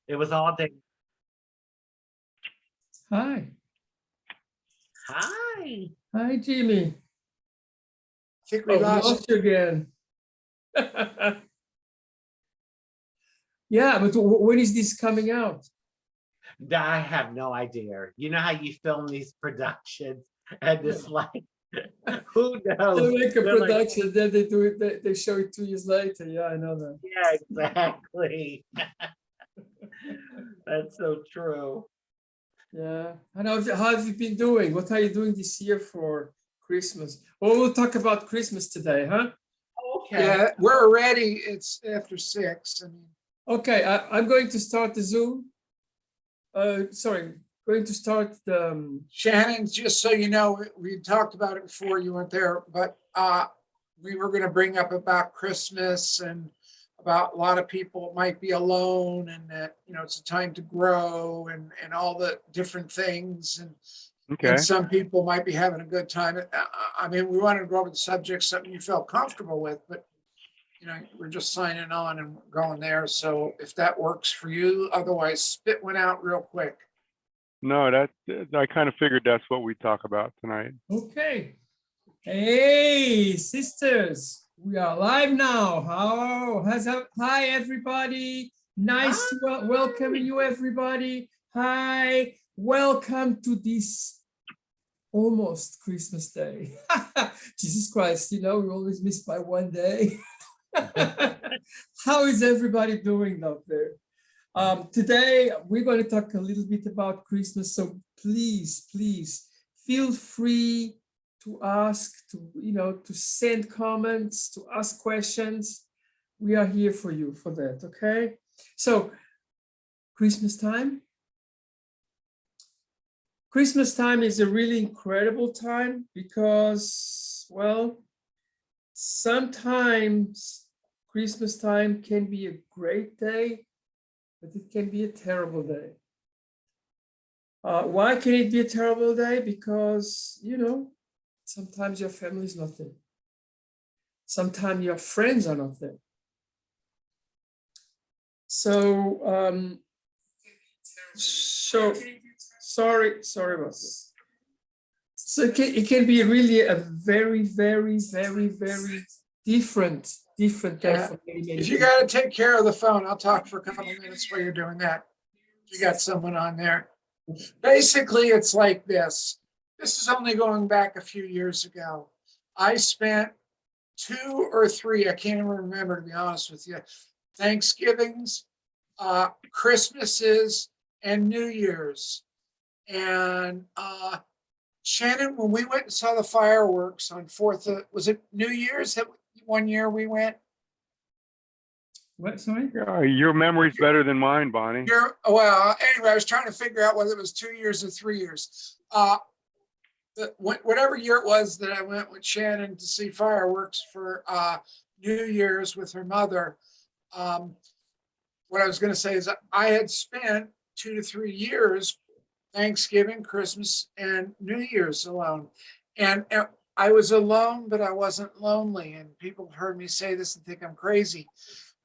It was all day. Hi. Hi. Hi, Jimmy. I think we Oh, lost. lost you again. Yeah, but when is this coming out? I have no idea. You know how you film these productions and it's like, who knows? They make a They're like, production, then they do it. They show it 2 years later. Yeah, I know that. yeah, exactly. That's so true. Yeah, I know. How have you been doing? What are you doing this year for Christmas? Well, we'll talk about Christmas today, huh? Okay. Yeah, we're ready. It's after 6. I mean, Okay, I'm going to start the Zoom. Sorry, going to start the. Shannon, just so you know, we talked about it before you weren't there, but we were going to bring up about Christmas and about a lot of people might be alone and that, it's a time to grow and all the different things. And some people might be having a good time. I mean, we wanted to go over the subject, something you felt comfortable with, but we're just signing on and going there. So if that works for you, otherwise spit one out real quick. No, I kind of figured that's what we talk about tonight. Okay. Hey, sisters, we are live now. Hi, everybody. Nice to welcome you, everybody. Hi, welcome to this almost Christmas day. Jesus Christ, we always miss by one day. How is everybody doing out there? Today, we're going to talk a little bit about Christmas. So please feel free to ask, to send comments, to ask questions. We are here for you for that, okay? So Christmas time. Christmas time is a really incredible time because, well, sometimes Christmas time can be a great day, but it can be a terrible day. Why can it be a terrible day? Because, sometimes your family is not there. Sometimes your friends are not there. So, sorry about this. So it can be really a very, very, very, very different day for many If you people. got to take care of the phone, I'll talk for a couple of minutes while you're doing that. You got someone on there. Basically, it's like this. This is only going back a few years ago. I spent 2 or 3, I can't even remember, to be honest with you, Thanksgivings, Christmases, and New Year's. And Shannon, when we went and saw the fireworks on 4th, was it New Year's that one year we went? What, sorry? Your memory's better than mine, Bonnie. Well, anyway, I was trying to figure out whether it was 2 years or 3 years. Whatever year it was that I went with Shannon to see fireworks for New Year's with her mother. What I was going to say is I had spent 2 to 3 years, Thanksgiving, Christmas, and New Year's alone. And I was alone, but I wasn't lonely. And people heard me say this and think I'm crazy.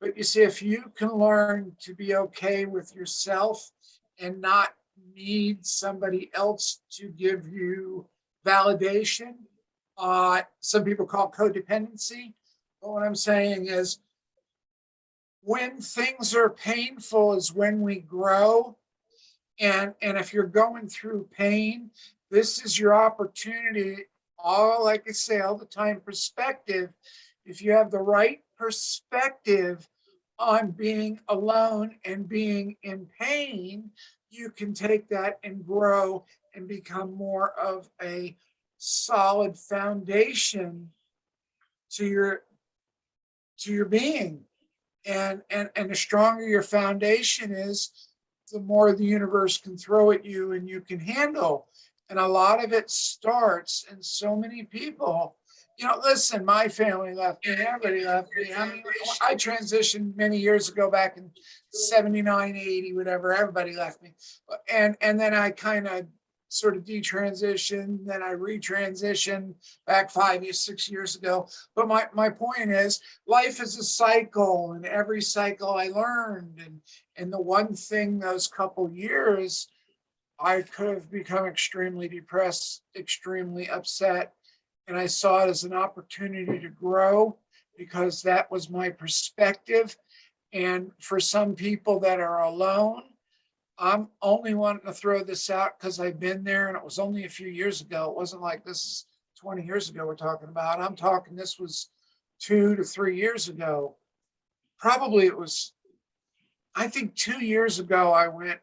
But you see, if you can learn to be okay with yourself and not need somebody else to give you validation, some people call codependency. But what I'm saying is when things are painful is when we grow. And if you're going through pain, this is your opportunity. Like I say all the time, perspective. If you have the right perspective on being alone and being in pain, you can take that and grow and become more of a solid foundation to your being. And the stronger your foundation is, the more the universe can throw at you and you can handle. And a lot of it starts, and so many people, listen, my family left me, everybody left me. I mean, I transitioned many years ago, back in 79, 80, whatever, everybody left me. And then I kind of sort of detransitioned, then I retransitioned back 6 years ago. But my point is, life is a cycle, and every cycle I learned. And the one thing those couple years, I could have become extremely depressed, extremely upset. And I saw it as an opportunity to grow because that was my perspective. And for some people that are alone, I'm only wanting to throw this out because I've been there, and it was only a few years ago. It wasn't like this is 20 years ago we're talking about. I'm talking this was 2 to 3 years ago. Probably it was, I think 2 years ago I went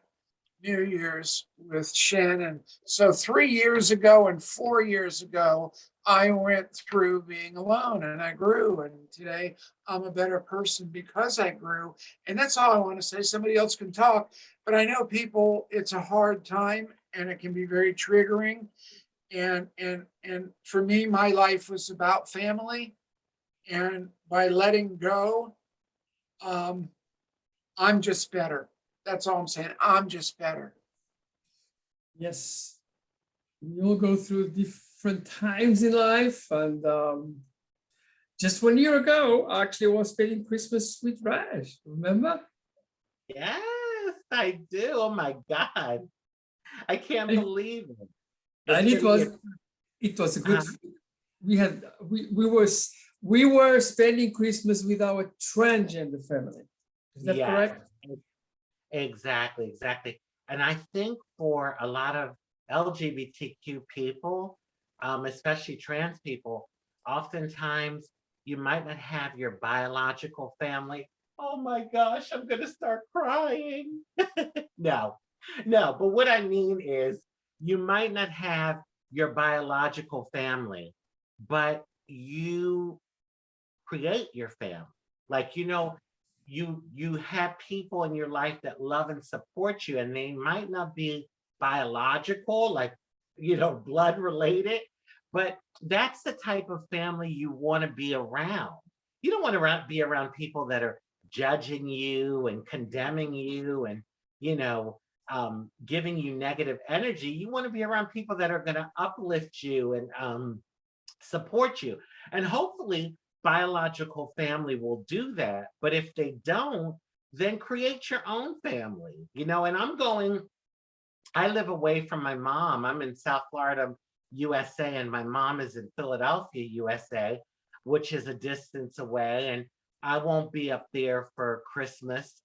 New Year's with Shannon. So 3 years ago and 4 years ago, I went through being alone, and I grew. And today I'm a better person because I grew. And that's all I want to say. Somebody else can talk, but I know people, it's a hard time and it can be very triggering. And for me, my life was about family. And by letting go, I'm just better. That's all I'm saying. I'm just better. Yes, we all go through different times in life, and just 1 year ago, actually, I was spending Christmas with Raj. Remember? Yes, I do. Oh my God. I can't And- believe it. And It's gonna be it was a good. We were spending Christmas with our transgender family. Is that Yes, correct? exactly. And I think for a lot of LGBTQ people, especially trans people, oftentimes you might not have your biological family. Oh my gosh, I'm gonna start crying. No, no, but what I mean is you might not have your biological family, but you create your family. Like, you have people in your life that love and support you, and they might not be biological, like, blood related, but that's the type of family you want to be around. You don't want to be around people that are judging you and condemning you and, giving you negative energy. You want to be around people that are going to uplift you and support you. And hopefully biological family will do that. But if they don't, then create your own family, and I live away from my mom. I'm in South Florida, USA, and my mom is in Philadelphia, USA, which is a distance away. And I won't be up there for Christmas.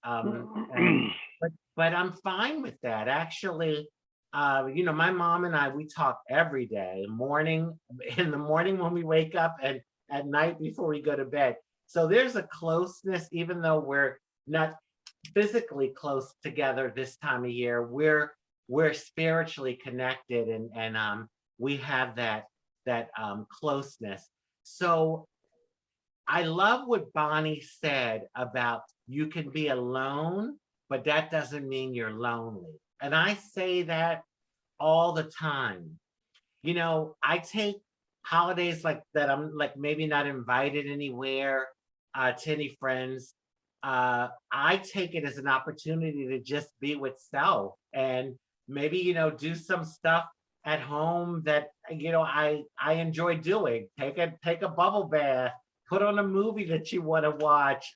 But I'm fine with that. Actually, my mom and I, we talk every day, in the morning when we wake up, and at night before we go to bed. So there's a closeness, even though we're not physically close together this time of year, we're spiritually connected, and we have that closeness. So I love what Bonnie said about you can be alone, but that doesn't mean you're lonely. And I say that all the time. I take holidays like that, I'm like maybe not invited anywhere to any friends. I take it as an opportunity to just be with self and maybe, do some stuff at home that, I enjoy doing. Take a bubble bath, put on a movie that you want to watch,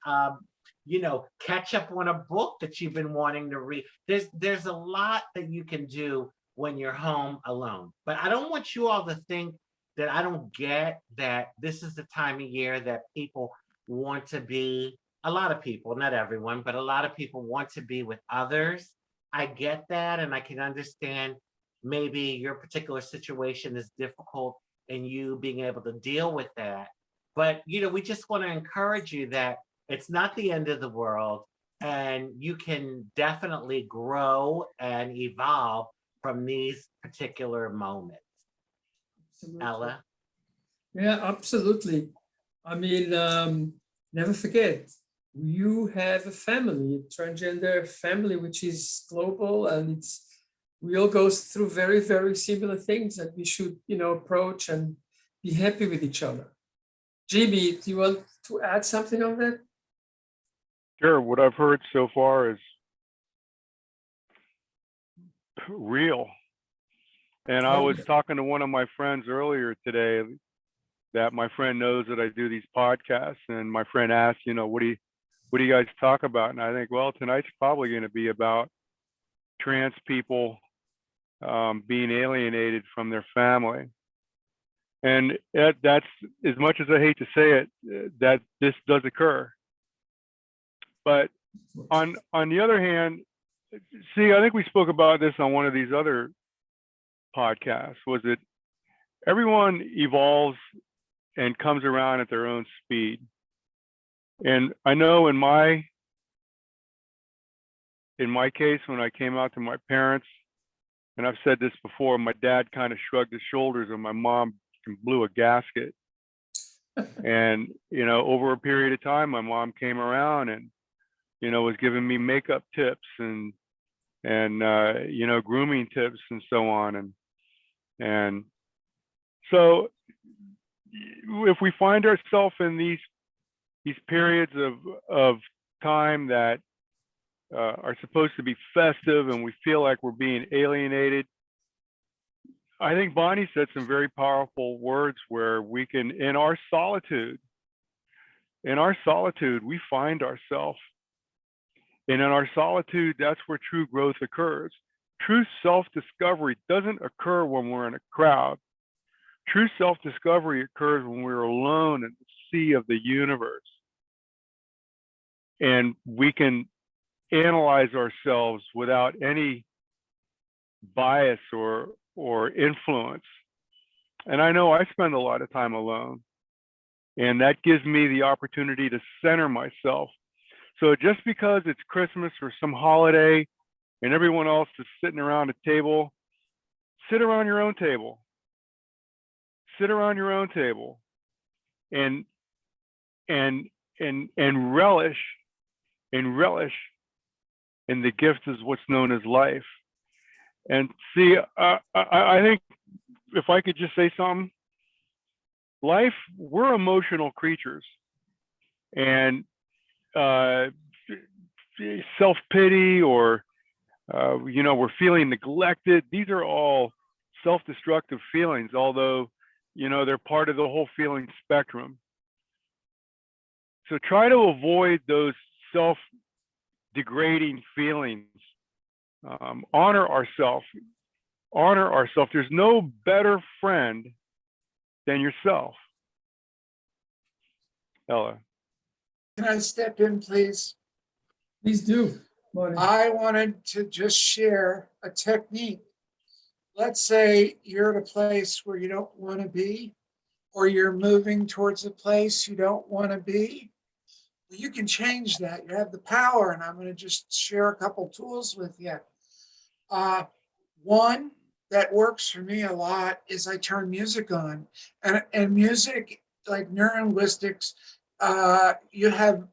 catch up on a book that you've been wanting to read. There's a lot that you can do when you're home alone. But I don't want you all to think that I don't get that this is the time of year that people want to be, a lot of people, not everyone, but a lot of people want to be with others. I get that, and I can understand maybe your particular situation is difficult and you being able to deal with that. But, we just want to encourage you that it's not the end of the world, and you can definitely grow and evolve from these particular moments. Absolutely. Ella? Yeah, absolutely. I mean, never forget, you have a family, a transgender family, which is global, and we all go through very, very similar things that we should, approach and be happy with each other. Jimmy, do you want to add something on that? Sure. What I've heard so far is real. And I was talking to one of my friends earlier today that my friend knows that I do these podcasts, and my friend asked, what do you guys talk about? And I think, well, tonight's probably going to be about trans people being alienated from their family. And that's, as much as I hate to say it, that this does occur. But on the other hand, see, I think we spoke about this on one of these other podcasts, was that everyone evolves and comes around at their own speed. And I know in my case, when I came out to my parents, and I've said this before, my dad kind of shrugged his shoulders and my mom blew a gasket. And, over a period of time, my mom came around and, was giving me makeup tips and grooming tips and so on. And so if we find ourselves in these periods of time that are supposed to be festive and we feel like we're being alienated, I think Bonnie said some very powerful words where we can, in our solitude, we find ourselves. And in our solitude, that's where true growth occurs. True self-discovery doesn't occur when we're in a crowd. True self-discovery occurs when we're alone in the sea of the universe. And we can analyze ourselves without any bias or influence. And I know I spend a lot of time alone, and that gives me the opportunity to center myself. So just because it's Christmas or some holiday and everyone else is sitting around a table, sit around your own table. Sit around your own table and relish in the gift is what's known as life. And see, I think if I could just say something, life, we're emotional creatures, and self-pity or we're feeling neglected. These are all self-destructive feelings, although they're part of the whole feeling spectrum. So try to avoid those self-degrading feelings. Honor ourselves. There's no better friend than yourself. Ella. Can I step in, please? Please do. Bonnie. I wanted to just share a technique. Let's say you're at a place where you don't want to be, or you're moving towards a place you don't want to be. Well, you can change that. You have the power, and I'm going to just share a couple tools with you. One that works for me a lot is I turn music on, and music, like neurolinguistics, you have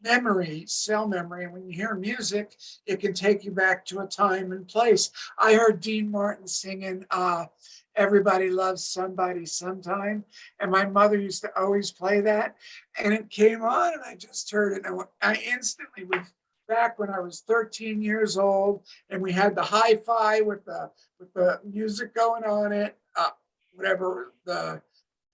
memory, cell memory, and when you hear music, it can take you back to a time and place. I heard Dean Martin singing Everybody Loves Somebody Sometime, and my mother used to always play that, and it came on, and I just heard it, and I instantly was back when I was 13 years old, and we had the hi-fi with the music going on it,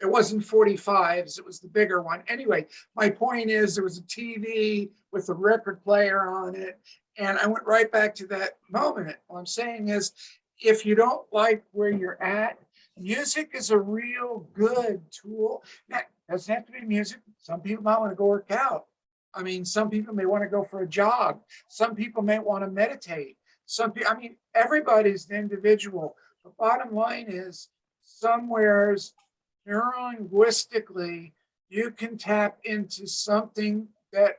it wasn't 45s, it was the bigger one. Anyway, my point is there was a TV with a record player on it, and I went right back to that moment. What I'm saying is, if you don't like where you're at, music is a real good tool. Now, it doesn't have to be music. Some people might want to go work out. I mean, some people may want to go for a jog. Some people may want to meditate. Everybody's an individual. The bottom line is, somewheres neurolinguistically, you can tap into something that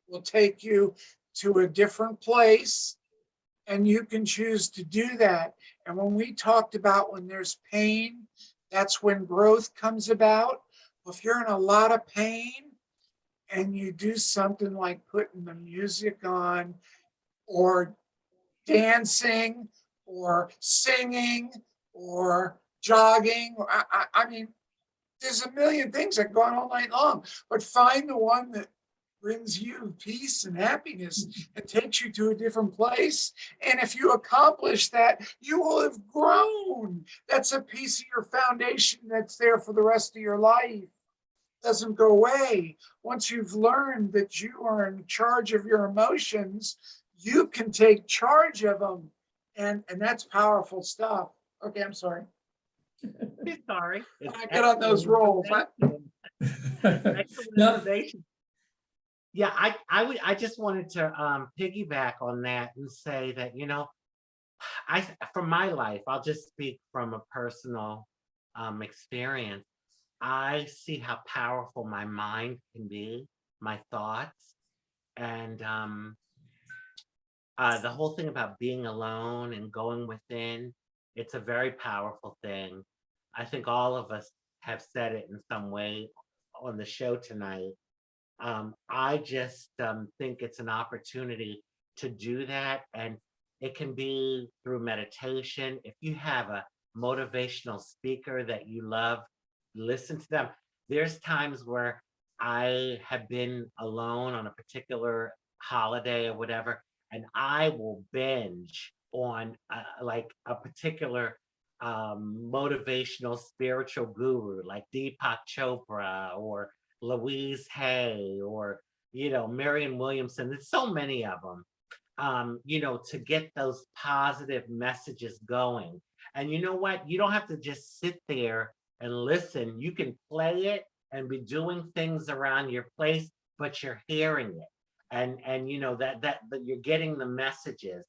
will take you to a different place, and you can choose to do that. And when we talked about when there's pain, that's when growth comes about. If you're in a lot of pain and you do something like putting the music on or dancing or singing or jogging, I mean, there's a million things that go on all night long, but find the one that brings you peace and happiness and takes you to a different place. And if you accomplish that, you will have grown. That's a piece of your foundation that's there for the rest of your life. Doesn't go away. Once you've learned that you are in charge of your emotions, you can take charge of them. And that's powerful stuff. Okay, I'm sorry. Be sorry. When It's I get on those excellent rolls. excellent No, information. Yeah, I just wanted to piggyback on that and say that, you know, from my life, I'll just speak from a personal experience. I see how powerful my mind can be, my thoughts, and the whole thing about being alone and going within, it's a very powerful thing. I think all of us have said it in some way on the show tonight. I just think it's an opportunity to do that. And it can be through meditation. If you have a motivational speaker that you love, listen to them. There's times where I have been alone on a particular holiday or whatever, and I will binge on like a particular motivational spiritual guru like Deepak Chopra or Louise Hay or, you know, Marianne Williamson. There's so many of them, you know, to get those positive messages going. And you know what? You don't have to just sit there and listen. You can play it and be doing things around your place, but you're hearing it. And you know that you're getting the messages.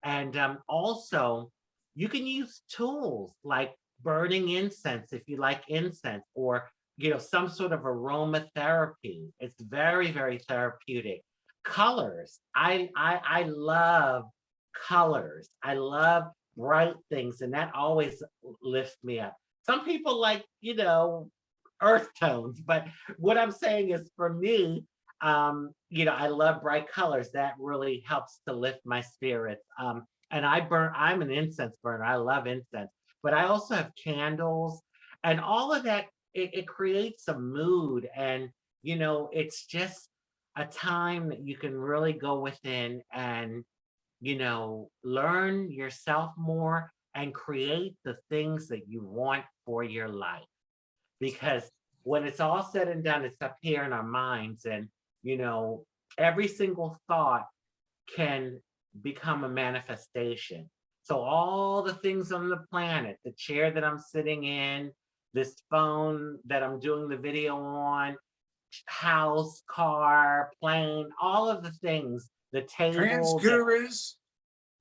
And also you can use tools like burning incense if you like incense, or you know, some sort of aromatherapy. It's very, very therapeutic. Colors. I love colors. I love bright things, and that always lifts me up. Some people like, you know, earth tones, but what I'm saying is for me, you know, I love bright colors. That really helps to lift my spirits. And I'm an incense burner. I love incense, but I also have candles and all of that. It creates a mood, and you know, it's just a time that you can really go within and, you know, learn yourself more and create the things that you want for your life. Because when it's all said and done, it's up here in our minds, and you know, every single thought can become a manifestation. So all the things on the planet, the chair that I'm sitting in, this phone that I'm doing the video on, house, car, plane, all of the things, the table, Transgurus.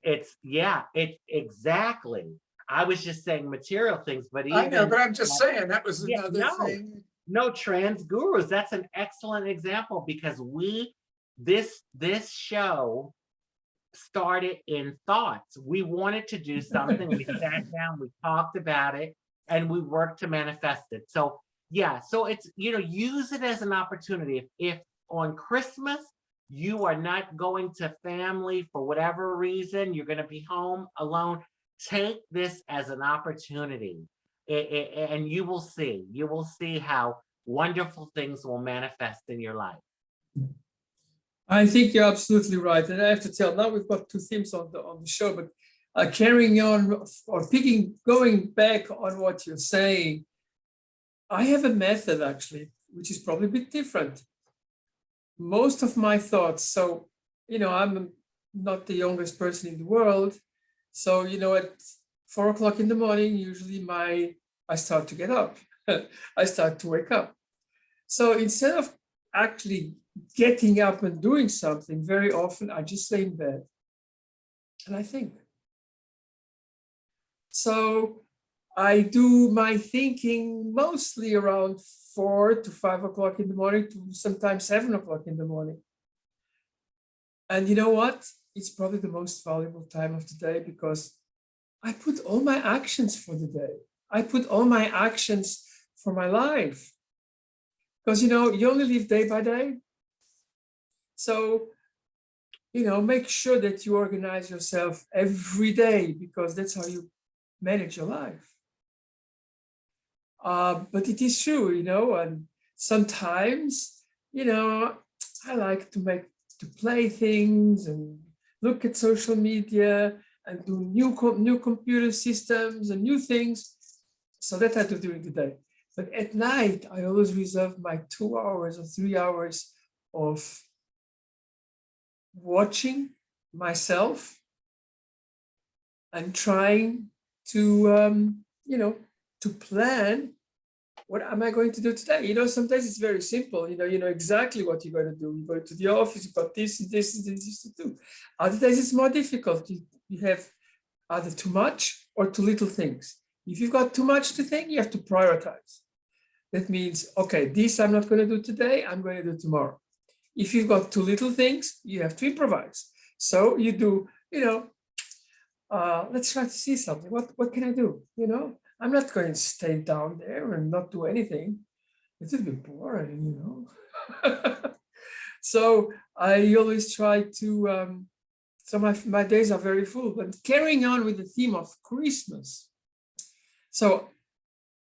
it's, yeah, it's exactly. I was just saying material things, but I know, even but I'm just like, saying that was yeah, another no, thing. no, trans gurus. That's an excellent example because this show started in thoughts. We wanted to do something, we sat down, we talked about it, and we worked to manifest it. So yeah, so it's, you know, use it as an opportunity. If on Christmas you are not going to family for whatever reason, you're going to be home alone, take this as an opportunity. And you will see how wonderful things will manifest in your life. I think you're absolutely right. And I have to tell, now we've got two themes on the show, but carrying on or going back on what you're saying, I have a method actually, which is probably a bit different. Most of my thoughts, so, you know, I'm not the youngest person in the world. So, you know, at 4 o'clock in the morning, usually I start to get up. I start to wake up. So instead of actually getting up and doing something, very often I just lay in bed and I think. So I do my thinking mostly around 4 to 5 o'clock in the morning to sometimes 7 o'clock in the morning. And you know what? It's probably the most valuable time of the day because I put all my actions for the day. I put all my actions for my life. Because, you know, you only live day by day. So, you know, make sure that you organize yourself every day because that's how you manage your life. But it is true, you know, and sometimes, you know, I like to play things and look at social media and do new computer systems and new things. So that I do during the day. But at night, I always reserve my 2 hours or 3 hours of watching myself and trying to, to plan what am I going to do today? Sometimes it's very simple. You know exactly what you're going to do. You go to the office, you've got this to do. Other days it's more difficult. You have either too much or too little things. If you've got too much to think, you have to prioritize. That means, okay, this I'm not going to do today, I'm going to do tomorrow. If you've got too little things, you have to improvise. So you do, let's try to see something. What can I do? I'm not going to stay down there and not do anything. It would be boring, So I always try to, so my days are very full, but carrying on with the theme of Christmas. So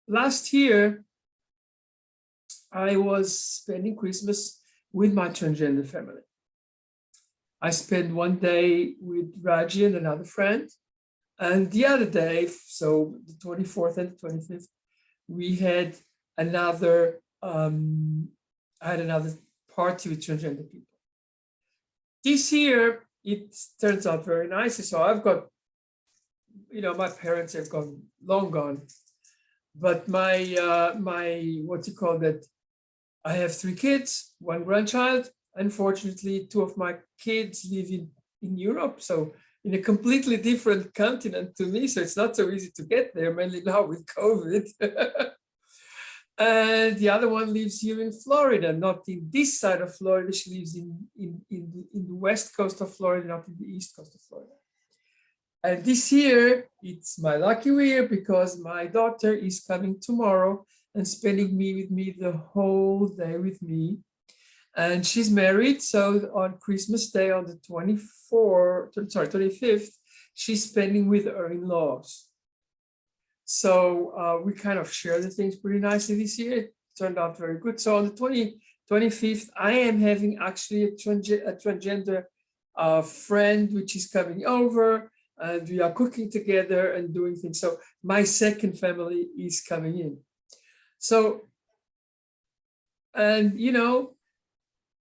last year, I was spending Christmas with my transgender family. I spent one day with Raji and another friend. And the other day, so the 24th and the 25th, we had another, I had another party with transgender people. This year, it turns out very nicely. So I've got, my parents have long gone. But my what you call that? I have 3 kids, 1 grandchild. Unfortunately, 2 of my kids live in Europe, so in a completely different continent to me. So it's not so easy to get there, mainly now with COVID. And the other one lives here in Florida, not in this side of Florida. She lives in the west coast of Florida, not in the east coast of Florida. And this year, it's my lucky year because my daughter is coming tomorrow and spending with me the whole day with me. And she's married, so on Christmas Day, on the 25th, she's spending with her in-laws. So we kind of share the things pretty nicely this year. It turned out very good. So on the 25th, I am having actually a transgender friend, which is coming over, and we are cooking together and doing things. So my second family is coming in. So, and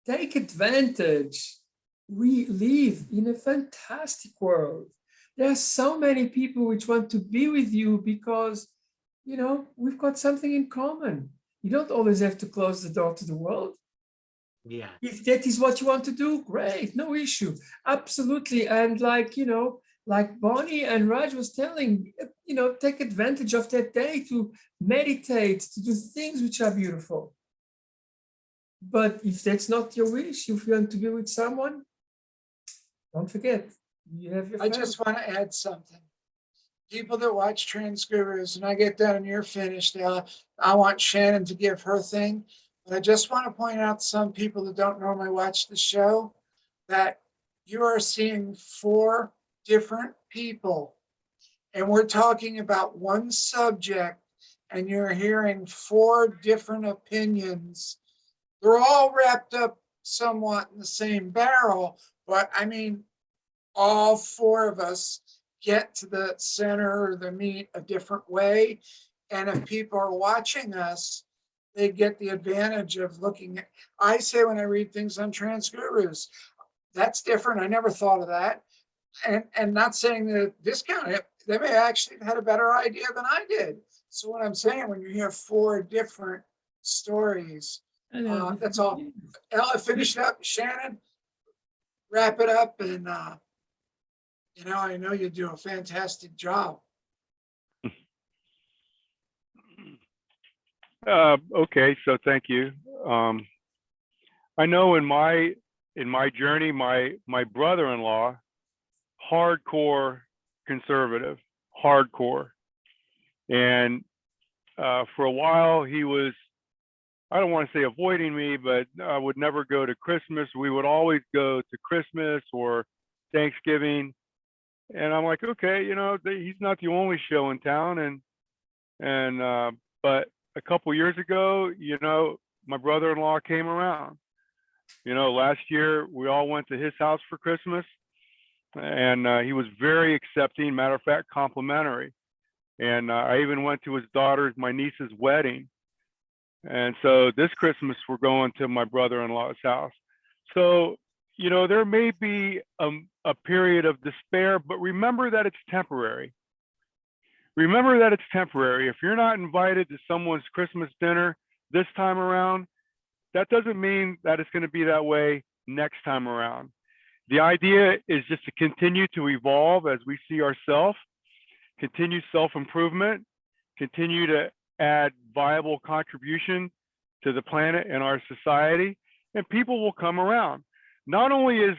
take advantage. We live in a fantastic world. There are so many people which want to be with you because, we've got something in common. You don't always have to close the door to the world. Yeah. If that is what you want to do, great, no issue. Absolutely. And like Bonnie and Raj was telling, take advantage of that day to meditate, to do things which are beautiful. But if that's not your wish, if you want to be with someone, don't forget, you have your I family. just want to add something. People that watch Transcribers, and I get done and you're finished, I want Shannon to give her thing. But I just want to point out to some people that don't normally watch the show that you are seeing 4 different people. And we're talking about one subject, and you're hearing 4 different opinions. They're all wrapped up somewhat in the same barrel, but I mean, all 4 of us get to the center or the meat a different way. And if people are watching us, they get the advantage of looking at, I say when I read things on Transgurus, that's different. I never thought of that. And not saying that discount it, they may actually have had a better idea than I did. So what I'm saying, when you hear 4 different stories, that's all. Ella, finish it up. Shannon, wrap it up. And, I know you do a fantastic job. Okay, so thank you. I know in my journey, my brother-in-law, hardcore conservative, hardcore, and for a while he was, I don't want to say avoiding me, but I would never go to Christmas. We would always go to Christmas or Thanksgiving, and I'm like, okay, he's not the only show in town, but a couple years ago, my brother-in-law came around. You know, last year we all went to his house for Christmas, and he was very accepting. Matter of fact, complimentary. And I even went to his daughter's, my niece's wedding. And so this Christmas we're going to my brother-in-law's house. So, you know, there may be a period of despair, but remember that it's temporary. Remember that it's temporary. If you're not invited to someone's Christmas dinner this time around, that doesn't mean that it's going to be that way next time around. The idea is just to continue to evolve as we see ourselves, continue self-improvement, continue to add viable contribution to the planet and our society, and people will come around. Not only is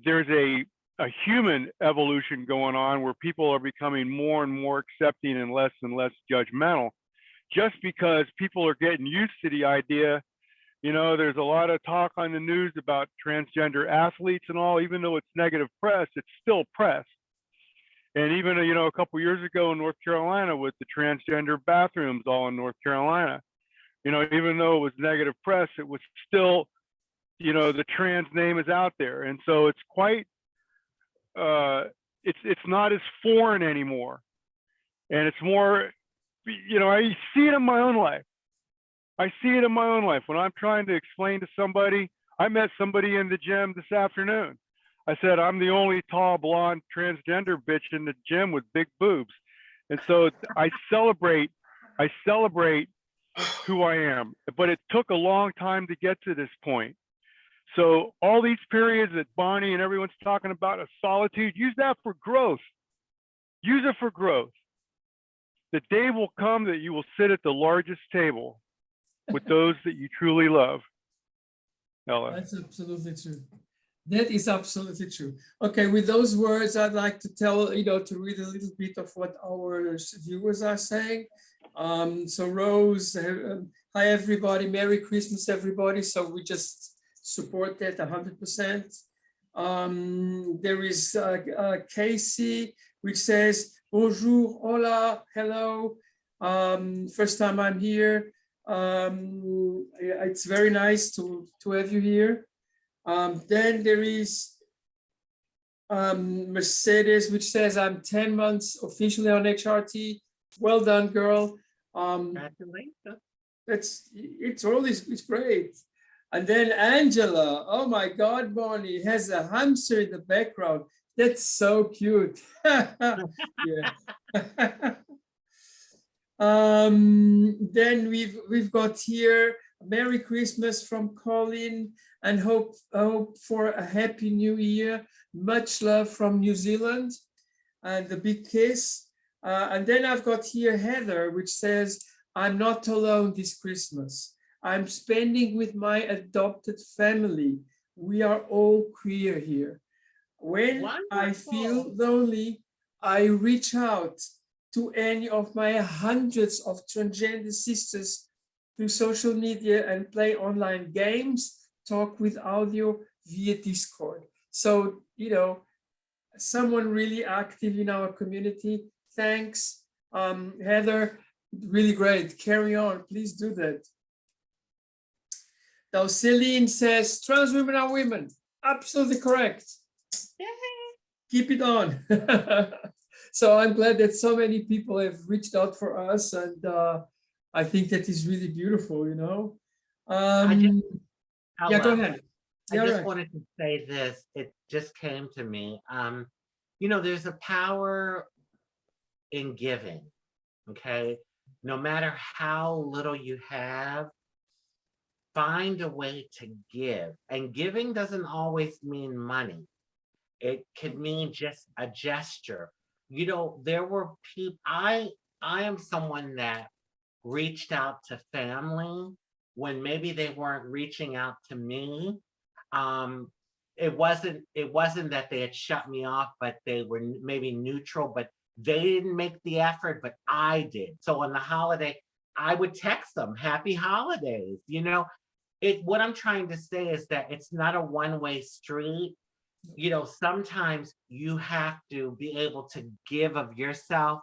there's a human evolution going on where people are becoming more and more accepting and less judgmental, just because people are getting used to the idea. You know, there's a lot of talk on the news about transgender athletes and all. Even though it's negative press, it's still press. And even, you know, a couple years ago in North Carolina with the transgender bathrooms all in North Carolina, you know, even though it was negative press, it was still, you know, the trans name is out there. And so it's quite, it's not as foreign anymore. And it's more, you know, I see it in my own life. I see it in my own life. When I'm trying to explain to somebody, I met somebody in the gym this afternoon. I said, I'm the only tall, blonde, transgender bitch in the gym with big boobs. And so I celebrate who I am, but it took a long time to get to this point. So all these periods that Bonnie and everyone's talking about of solitude, use that for growth. Use it for growth. The day will come that you will sit at the largest table with those that you truly love. Ella. That's absolutely true. That is absolutely true. Okay, with those words, I'd like to tell, you know, to read a little bit of what our viewers are saying. So Rose, hi everybody, Merry Christmas everybody. So we just support that 100%. There is Casey, which says, bonjour, hola, hello. First time I'm here. It's very nice to have you here. Then there is Mercedes, which says, I'm 10 months officially on HRT. Well done, girl. Congratulations. It's great. And then Angela, oh my God, Bonnie, has a hamster in the background. That's so cute. Yeah. Then we've got here Merry Christmas from Colin and hope for a happy new year. Much love from New Zealand and a big kiss. And then I've got here Heather, which says, I'm not alone this Christmas. I'm spending with my adopted family. We are all queer here. When I feel lonely, I reach out to any of my hundreds of transgender sisters through social media and play online games, talk with audio via Discord. So, you know, someone really active in our community. Thanks, Heather, really great. Carry on, please do that. Now, Celine says, trans women are women. Absolutely correct. Keep it on. So I'm glad that so many people have reached out for us, and I think that is really beautiful, you know. Yeah, go ahead. I just wanted to say this. It just came to me. You know, there's a power in giving, okay? No matter how little you have, find a way to give. And giving doesn't always mean money. It could mean just a gesture. You know, there were people, I am someone that reached out to family when maybe they weren't reaching out to me. It wasn't that they had shut me off, but they were maybe neutral, but they didn't make the effort, but I did. So on the holiday, I would text them, happy holidays. You know, what I'm trying to say is that it's not a one-way street. You know, sometimes you have to be able to give of yourself,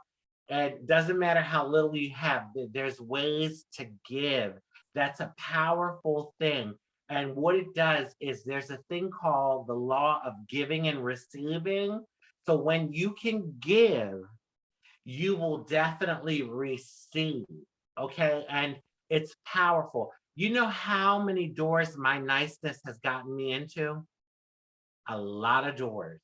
and it doesn't matter how little you have, there's ways to give. That's a powerful thing. And what it does is there's a thing called the law of giving and receiving. So when you can give, you will definitely receive. Okay. And it's powerful. You know how many doors my niceness has gotten me into? A lot of doors.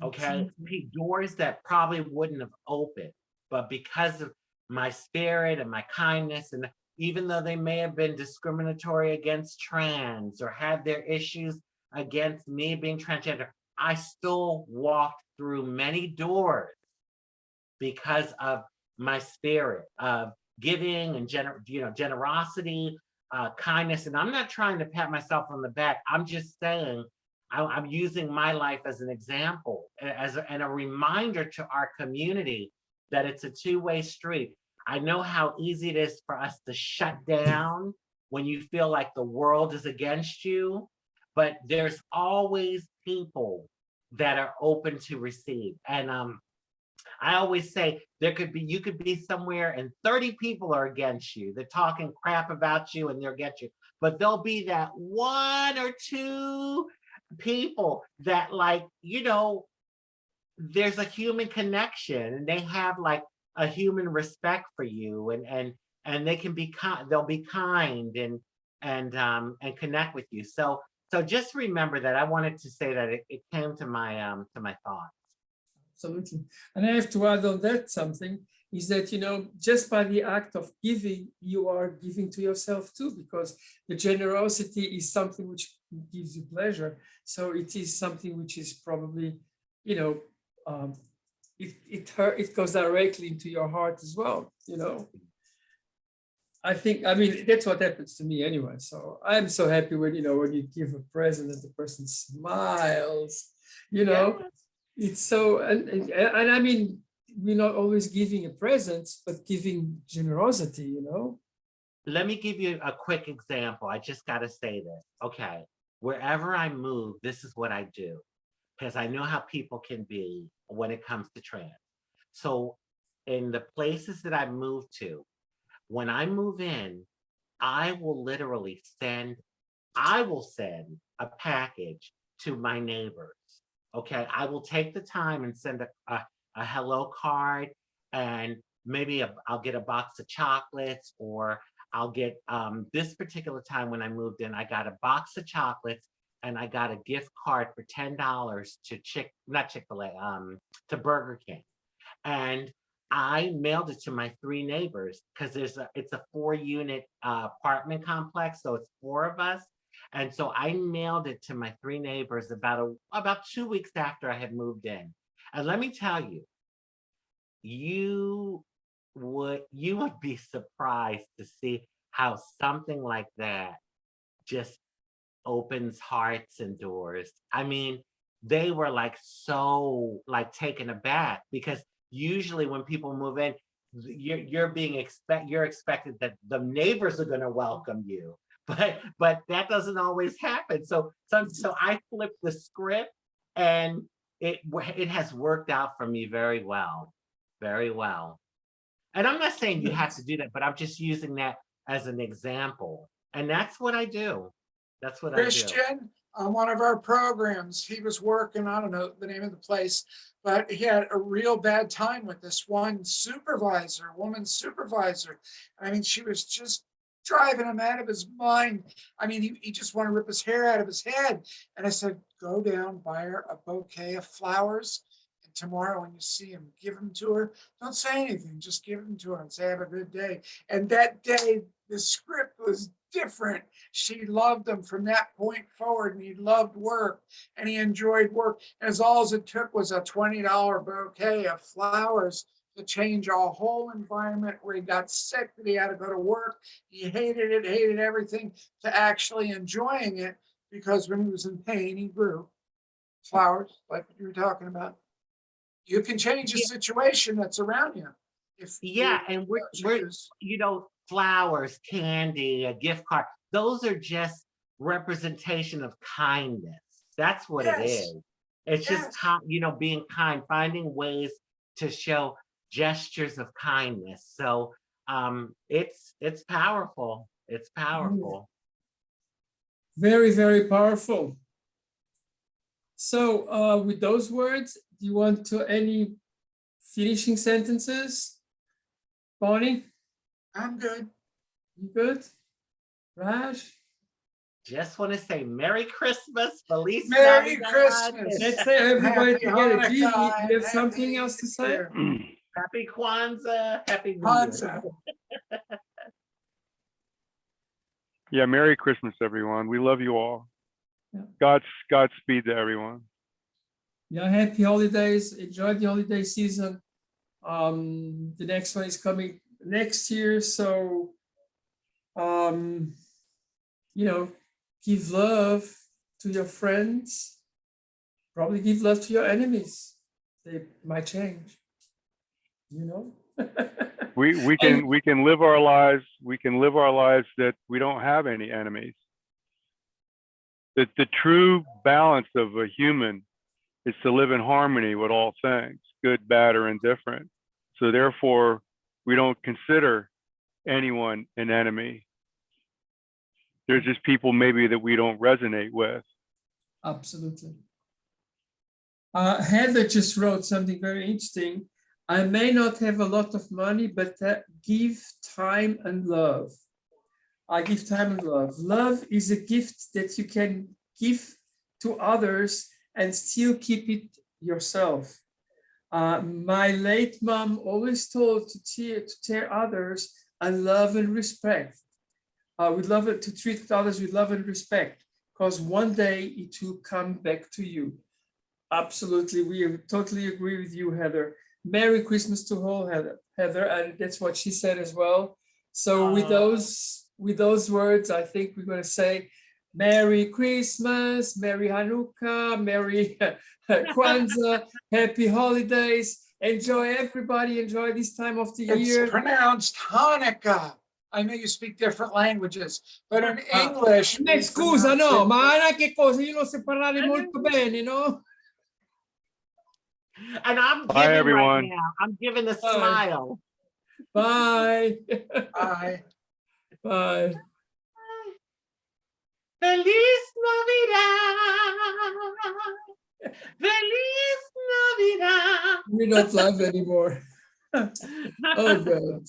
Okay. Doors that probably wouldn't have opened, but because of my spirit and my kindness, and even though they may have been discriminatory against trans or had their issues against me being transgender, I still walked through many doors because of my spirit of giving and generosity, kindness. And I'm not trying to pat myself on the back. I'm just saying I'm using my life as an example, and a reminder to our community that it's a two-way street. I know how easy it is for us to shut down when you feel like the world is against you, but there's always people that are open to receive. And I always say you could be somewhere and 30 people are against you. They're talking crap about you and they're against you. But there'll be that one or two people that, like, there's a human connection and they have like a human respect for you, and they can be kind, they'll be kind and connect with you. So just remember that. I wanted to say that it came to my thoughts. Absolutely. And I have to add on that something is that, just by the act of giving, you are giving to yourself too, because the generosity is something which gives you pleasure. So it is something which is probably, it goes directly into your heart as well, I mean, that's what happens to me anyway. So I'm so happy when you give a present and the person smiles, Yeah. it's so, and I mean, we're not always giving a present, but giving generosity, Let me give you a quick example. I just got to say this. Okay. Wherever I move, this is what I do, because I know how people can be when it comes to trans. So in the places that I move to, when I move in, I will literally send a package to my neighbors. Okay. I will take the time and send a hello card, and maybe I'll get a box of chocolates, or I'll get this particular time when I moved in, I got a box of chocolates and I got a gift card for $10 to not Chick-fil-A, to Burger King. And I mailed it to my 3 neighbors because it's a 4-unit apartment complex, so it's 4 of us. And so I mailed it to my 3 neighbors about 2 weeks after I had moved in. And let me tell you, you would be surprised to see how something like that just opens hearts and doors. I mean, they were like so like taken aback, because usually when people move in, you're expected that the neighbors are going to welcome you, but that doesn't always happen. So I flipped the script, and it has worked out for me very well, very well. And I'm not saying you have to do that, but I'm just using that as an example. And that's what I do. That's what I do. Christian, on one of our programs, he was working, I don't know the name of the place, but he had a real bad time with this one supervisor, woman supervisor. I mean, she was just driving him out of his mind. I mean, he just wanted to rip his hair out of his head. And I said, go down, buy her a bouquet of flowers. And tomorrow when you see him, give them to her. Don't say anything, just give them to her and say, have a good day. And that day, the script was different. She loved him from that point forward, and he loved work and he enjoyed work. As all as it took was a $20 bouquet of flowers to change a whole environment where he got sick, that he had to go to work. He hated it, hated everything, to actually enjoying it, because when he was in pain, he grew flowers, like you were talking about. You can change a situation that's around you. Yeah, and we're flowers, candy, a gift card. Those are just representation of kindness. That's what it is. It's just being kind, finding ways to show gestures of kindness. So it's powerful. It's powerful. Very, very powerful. So with those words, do you want to any finishing sentences? Bonnie, I'm good. you good? Raj? Just want to say Merry Christmas, Feliz Merry Navidad, Christmas. Let's say everybody Happy together. Jimmy, Hanukkah, you have and something Happy else to say? Year. Happy Kwanzaa, Happy New Year. Kwanzaa. Yeah, Merry Christmas, everyone. We love you all. Yeah. Godspeed to everyone. Yeah, happy holidays. Enjoy the holiday season. The next one is coming next year. So, you know, give love to your friends. Probably give love to your enemies. They might change, you know? We And- can live our lives. We can live our lives that we don't have any enemies. The true balance of a human is to live in harmony with all things, good, bad, or indifferent. So therefore, we don't consider anyone an enemy. There's just people maybe that we don't resonate with. Absolutely. Heather just wrote something very interesting. I may not have a lot of money, but give time and love. I give time and love. Love is a gift that you can give to others and still keep it yourself. My late mom always told to tear others and love and respect. We'd love it to treat others with love and respect, because one day it will come back to you. Absolutely, we totally agree with you, Heather. Merry Christmas to all, Heather, and that's what she said as well. So with those words, I think we're going to say Merry Christmas, Merry Hanukkah, Merry Kwanzaa, Happy Holidays. Enjoy, everybody. Enjoy this time of the year. It's pronounced Hanukkah. I know you speak different languages, but in English. we Scusa, pronounce no, it- ma che cosa? Io non so parlare molto bene, no? And I'm Bye, giving right everyone. now. I'm giving a smile. Bye. Bye. Bye. Feliz Navidad. Feliz Navidad. We're not live anymore. Oh, God.